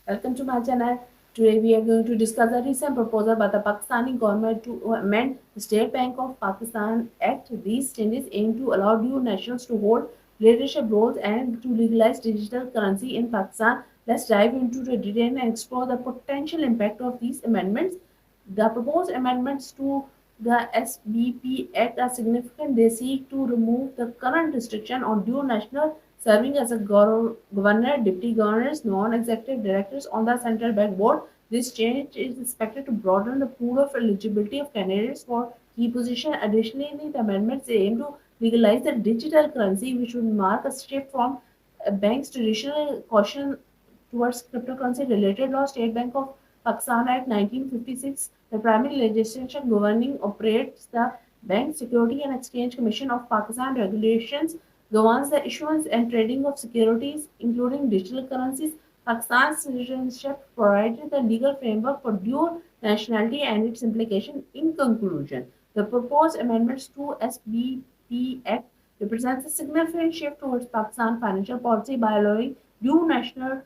Welcome to my channel. Today we are going to discuss a recent proposal by the Pakistani government to amend the State Bank of Pakistan Act. These changes aim to allow dual nationals to hold leadership roles and to legalize digital currency in Pakistan. Let's dive into the detail and explore the potential impact of these amendments. The proposed amendments to the SBP Act are significant. They seek to remove the current restriction on dual national serving as a governor, deputy governors, non-executive directors on the central bank board. This change is expected to broaden the pool of eligibility of candidates for key positions. Additionally, the amendments aim to legalize the digital currency, which would mark a shift from a bank's traditional caution towards cryptocurrency related law. State Bank of Pakistan Act 1956, the primary legislation governing operates the Bank Security and Exchange Commission of Pakistan regulations governs the issuance and trading of securities, including digital currencies. Pakistan's citizenship provided the legal framework for dual nationality and its implication. In conclusion, the proposed amendments to SBP Act represents a significant shift towards Pakistan financial policy by allowing dual national.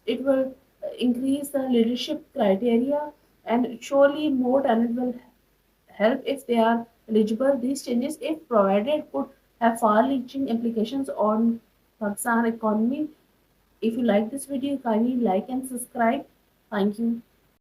It will increase the leadership criteria and surely more talent will help if they are eligible. These changes, if provided, could have far-reaching implications on Pakistan economy. If you like this video, kindly like and subscribe. Thank you.